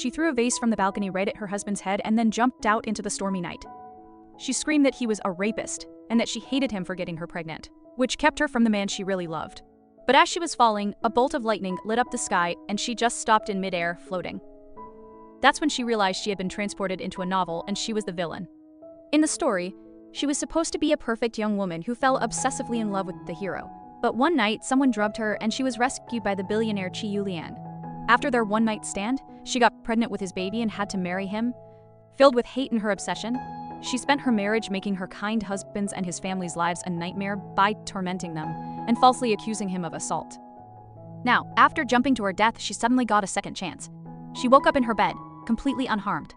She threw a vase from the balcony right at her husband's head and then jumped out into the stormy night. She screamed that he was a rapist and that she hated him for getting her pregnant, which kept her from the man she really loved. But as she was falling, a bolt of lightning lit up the sky and she just stopped in midair, floating. That's when she realized she had been transported into a novel and she was the villain. In the story, she was supposed to be a perfect young woman who fell obsessively in love with the hero. But one night, someone drugged her and she was rescued by the billionaire Liang. After their one-night stand, she got pregnant with his baby and had to marry him. Filled with hate in her obsession, she spent her marriage making her kind husband's and his family's lives a nightmare by tormenting them and falsely accusing him of assault. Now, after jumping to her death, she suddenly got a second chance. She woke up in her bed, completely unharmed.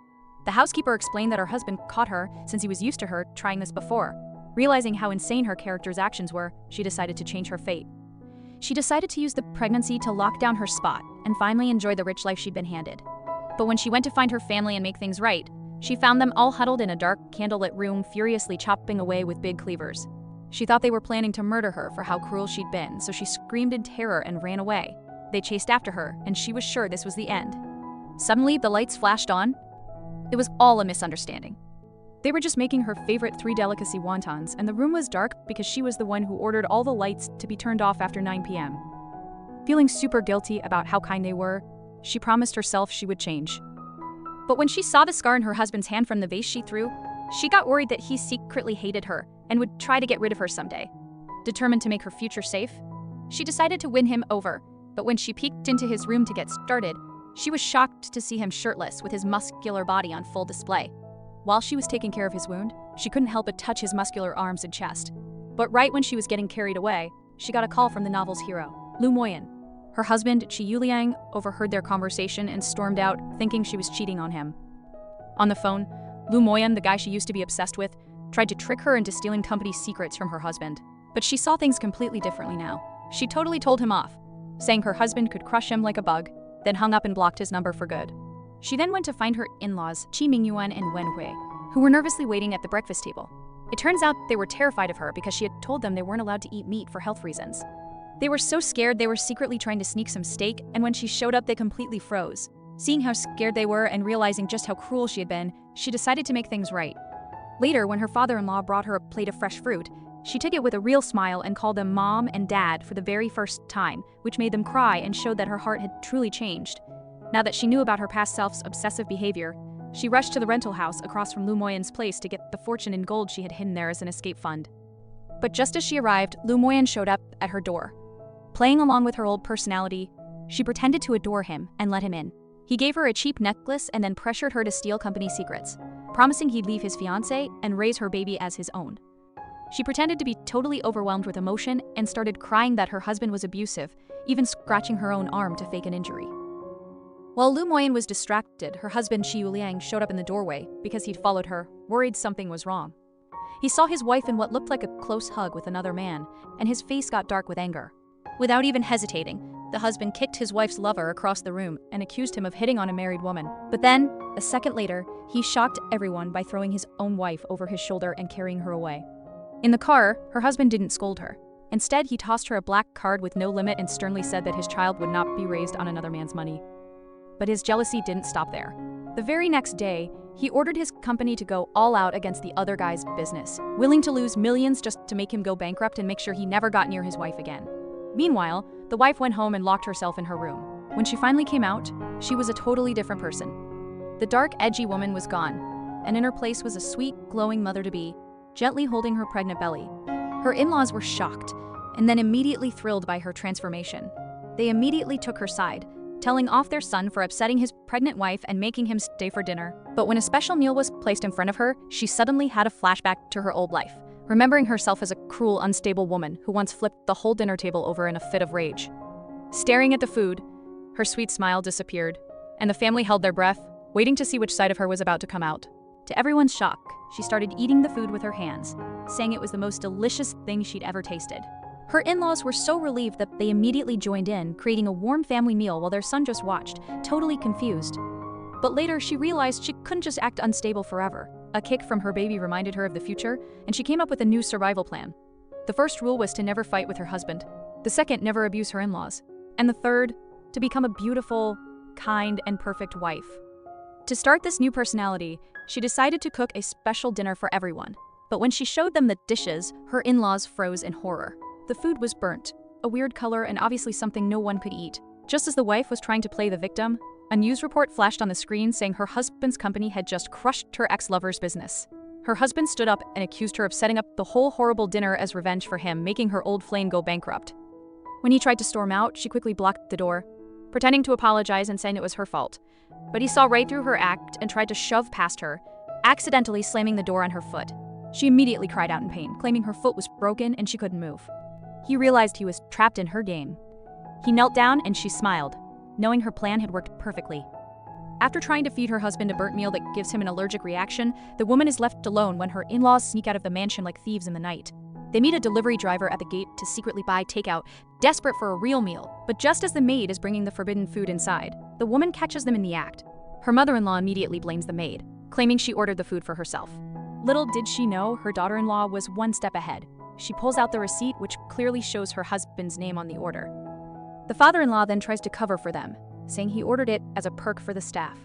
The housekeeper explained that her husband caught her since he was used to her trying this before. Realizing how insane her character's actions were, she decided to change her fate. She decided to use the pregnancy to lock down her spot and finally enjoy the rich life she'd been handed. But when she went to find her family and make things right, she found them all huddled in a dark, candlelit room, furiously chopping away with big cleavers. She thought they were planning to murder her for how cruel she'd been, so she screamed in terror and ran away. They chased after her, and she was sure this was the end. Suddenly, the lights flashed on. It was all a misunderstanding. They were just making her favorite 3 delicacy wontons, and the room was dark because she was the one who ordered all the lights to be turned off after 9 p.m. Feeling super guilty about how kind they were, she promised herself she would change. But when she saw the scar in her husband's hand from the vase she threw, she got worried that he secretly hated her and would try to get rid of her someday. Determined to make her future safe, she decided to win him over, but when she peeked into his room to get started, she was shocked to see him shirtless with his muscular body on full display. While she was taking care of his wound, she couldn't help but touch his muscular arms and chest. But right when she was getting carried away, she got a call from the novel's hero, Lu Moyan. Her husband, Liang, overheard their conversation and stormed out, thinking she was cheating on him. On the phone, Lu Moyan, the guy she used to be obsessed with, tried to trick her into stealing company secrets from her husband. But she saw things completely differently now. She totally told him off, saying her husband could crush him like a bug, then hung up and blocked his number for good. She then went to find her in-laws, Qi Mingyuan and Wen Hui, who were nervously waiting at the breakfast table. It turns out they were terrified of her because she had told them they weren't allowed to eat meat for health reasons. They were so scared they were secretly trying to sneak some steak, and when she showed up they completely froze. Seeing how scared they were and realizing just how cruel she had been, she decided to make things right. Later, when her father-in-law brought her a plate of fresh fruit, she took it with a real smile and called them Mom and Dad for the very first time, which made them cry and showed that her heart had truly changed. Now that she knew about her past self's obsessive behavior, she rushed to the rental house across from Lu Moyan's place to get the fortune in gold she had hidden there as an escape fund. But just as she arrived, Lu Moyan showed up at her door. Playing along with her old personality, she pretended to adore him and let him in. He gave her a cheap necklace and then pressured her to steal company secrets, promising he'd leave his fiancée and raise her baby as his own. She pretended to be totally overwhelmed with emotion and started crying that her husband was abusive, even scratching her own arm to fake an injury. While Lu Moyan was distracted, her husband Liang showed up in the doorway because he'd followed her, worried something was wrong. He saw his wife in what looked like a close hug with another man, and his face got dark with anger. Without even hesitating, the husband kicked his wife's lover across the room and accused him of hitting on a married woman. But then, a second later, he shocked everyone by throwing his own wife over his shoulder and carrying her away. In the car, her husband didn't scold her. Instead, he tossed her a black card with no limit and sternly said that his child would not be raised on another man's money. But his jealousy didn't stop there. The very next day, he ordered his company to go all out against the other guy's business, willing to lose millions just to make him go bankrupt and make sure he never got near his wife again. Meanwhile, the wife went home and locked herself in her room. When she finally came out, she was a totally different person. The dark, edgy woman was gone, and in her place was a sweet, glowing mother-to-be, gently holding her pregnant belly. Her in-laws were shocked, and then immediately thrilled by her transformation. They immediately took her side, telling off their son for upsetting his pregnant wife and making him stay for dinner. But when a special meal was placed in front of her, she suddenly had a flashback to her old life, remembering herself as a cruel, unstable woman who once flipped the whole dinner table over in a fit of rage. Staring at the food, her sweet smile disappeared, and the family held their breath, waiting to see which side of her was about to come out. To everyone's shock, she started eating the food with her hands, saying it was the most delicious thing she'd ever tasted. Her in-laws were so relieved that they immediately joined in, creating a warm family meal while their son just watched, totally confused. But later, she realized she couldn't just act unstable forever. A kick from her baby reminded her of the future, and she came up with a new survival plan. The first rule was to never fight with her husband. The second, never abuse her in-laws. And the third, to become a beautiful, kind, and perfect wife. To start this new personality, she decided to cook a special dinner for everyone. But when she showed them the dishes, her in-laws froze in horror. The food was burnt, a weird color and obviously something no one could eat. Just as the wife was trying to play the victim, a news report flashed on the screen saying her husband's company had just crushed her ex-lover's business. Her husband stood up and accused her of setting up the whole horrible dinner as revenge for him, making her old flame go bankrupt. When he tried to storm out, she quickly blocked the door, pretending to apologize and saying it was her fault. But he saw right through her act and tried to shove past her, accidentally slamming the door on her foot. She immediately cried out in pain, claiming her foot was broken and she couldn't move. He realized he was trapped in her game. He knelt down and she smiled, knowing her plan had worked perfectly. After trying to feed her husband a burnt meal that gives him an allergic reaction, the woman is left alone when her in-laws sneak out of the mansion like thieves in the night. They meet a delivery driver at the gate to secretly buy takeout, desperate for a real meal. But just as the maid is bringing the forbidden food inside, the woman catches them in the act. Her mother-in-law immediately blames the maid, claiming she ordered the food for herself. Little did she know her daughter-in-law was one step ahead. She pulls out the receipt, which clearly shows her husband's name on the order. The father-in-law then tries to cover for them, saying he ordered it as a perk for the staff.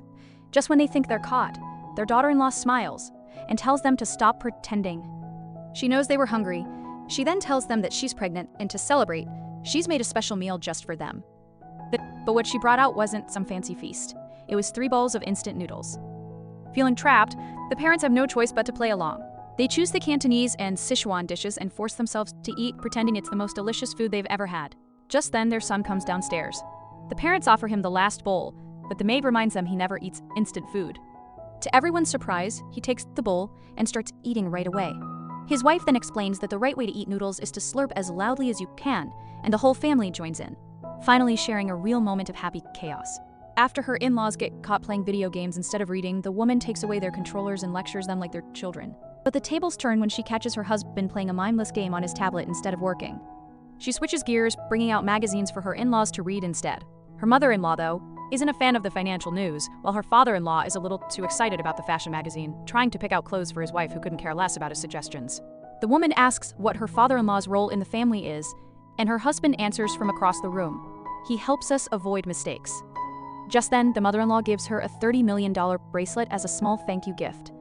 Just when they think they're caught, their daughter-in-law smiles and tells them to stop pretending. She knows they were hungry. She then tells them that she's pregnant, and to celebrate, she's made a special meal just for them. But what she brought out wasn't some fancy feast. It was 3 bowls of instant noodles. Feeling trapped, the parents have no choice but to play along. They choose the Cantonese and Sichuan dishes and force themselves to eat, pretending it's the most delicious food they've ever had. Just then, their son comes downstairs. The parents offer him the last bowl, but the maid reminds them he never eats instant food. To everyone's surprise, he takes the bowl and starts eating right away. His wife then explains that the right way to eat noodles is to slurp as loudly as you can, and the whole family joins in, finally sharing a real moment of happy chaos. After her in-laws get caught playing video games instead of reading, the woman takes away their controllers and lectures them like they're children. But the tables turn when she catches her husband playing a mindless game on his tablet instead of working. She switches gears, bringing out magazines for her in-laws to read instead. Her mother-in-law, though, isn't a fan of the financial news, while her father-in-law is a little too excited about the fashion magazine, trying to pick out clothes for his wife who couldn't care less about his suggestions. The woman asks what her father-in-law's role in the family is, and her husband answers from across the room. He helps us avoid mistakes. Just then, the mother-in-law gives her a $30 million bracelet as a small thank you gift.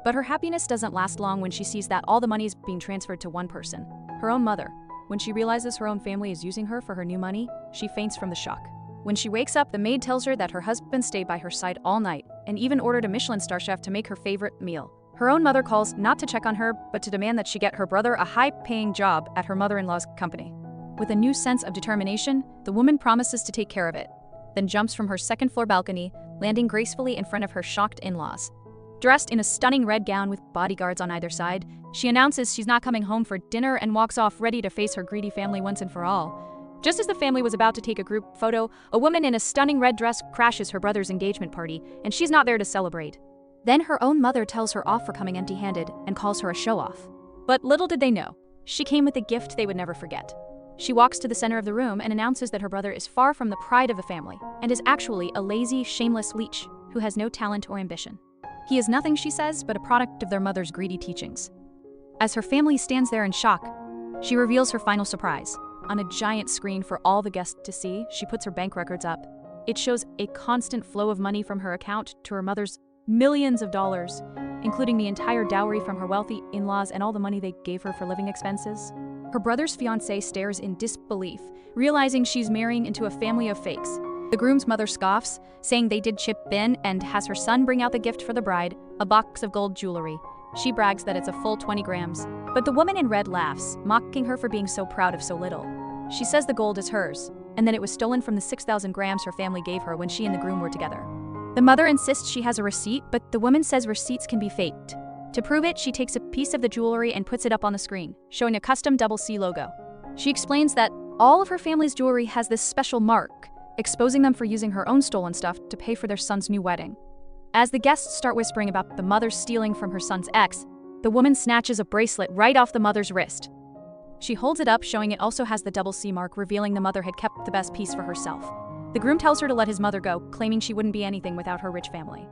But her happiness doesn't last long when she sees that all the money is being transferred to one person, her own mother. When she realizes her own family is using her for her new money, she faints from the shock. When she wakes up, the maid tells her that her husband stayed by her side all night and even ordered a Michelin star chef to make her favorite meal. Her own mother calls not to check on her, but to demand that she get her brother a high-paying job at her mother-in-law's company. With a new sense of determination, the woman promises to take care of it, then jumps from her second-floor balcony, landing gracefully in front of her shocked in-laws. Dressed in a stunning red gown with bodyguards on either side, she announces she's not coming home for dinner and walks off ready to face her greedy family once and for all. Just as the family was about to take a group photo, a woman in a stunning red dress crashes her brother's engagement party, and she's not there to celebrate. Then her own mother tells her off for coming empty-handed and calls her a show-off. But little did they know, she came with a gift they would never forget. She walks to the center of the room and announces that her brother is far from the pride of the family and is actually a lazy, shameless leech who has no talent or ambition. He is nothing, she says, but a product of their mother's greedy teachings. As her family stands there in shock, she reveals her final surprise. On a giant screen for all the guests to see, she puts her bank records up. It shows a constant flow of money from her account to her mother's millions of dollars, including the entire dowry from her wealthy in-laws and all the money they gave her for living expenses. Her brother's fiancé stares in disbelief, realizing she's marrying into a family of fakes. The groom's mother scoffs, saying they did chip in, and has her son bring out the gift for the bride, a box of gold jewelry. She brags that it's a full 20 grams. But the woman in red laughs, mocking her for being so proud of so little. She says the gold is hers, and that it was stolen from the 6,000 grams her family gave her when she and the groom were together. The mother insists she has a receipt, but the woman says receipts can be faked. To prove it, she takes a piece of the jewelry and puts it up on the screen, showing a custom double C logo. She explains that all of her family's jewelry has this special mark, exposing them for using her own stolen stuff to pay for their son's new wedding. As the guests start whispering about the mother stealing from her son's ex, the woman snatches a bracelet right off the mother's wrist. She holds it up, showing it also has the double C mark, revealing the mother had kept the best piece for herself. The groom tells her to let his mother go, claiming she wouldn't be anything without her rich family.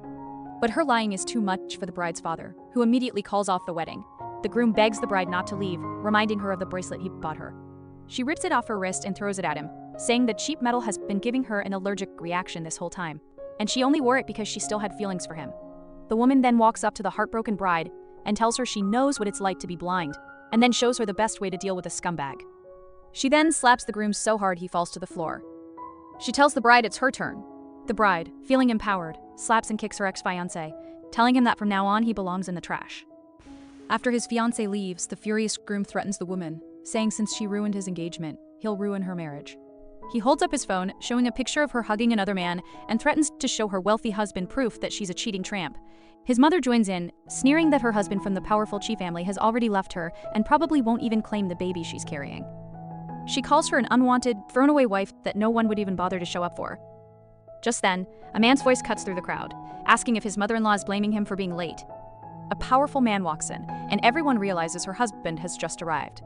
But her lying is too much for the bride's father, who immediately calls off the wedding. The groom begs the bride not to leave, reminding her of the bracelet he bought her. She rips it off her wrist and throws it at him, saying that cheap metal has been giving her an allergic reaction this whole time. and she only wore it because she still had feelings for him. The woman then walks up to the heartbroken bride and tells her she knows what it's like to be blind, and then shows her the best way to deal with a scumbag. She then slaps the groom so hard he falls to the floor. She tells the bride it's her turn. The bride, feeling empowered, slaps and kicks her ex-fiancé, telling him that from now on he belongs in the trash. After his fiancé leaves, the furious groom threatens the woman, saying since she ruined his engagement, he'll ruin her marriage. He holds up his phone, showing a picture of her hugging another man, and threatens to show her wealthy husband proof that she's a cheating tramp. His mother joins in, sneering that her husband from the powerful Chi family has already left her and probably won't even claim the baby she's carrying. She calls her an unwanted, thrown-away wife that no one would even bother to show up for. Just then, a man's voice cuts through the crowd, asking if his mother-in-law is blaming him for being late. A powerful man walks in, and everyone realizes her husband has just arrived.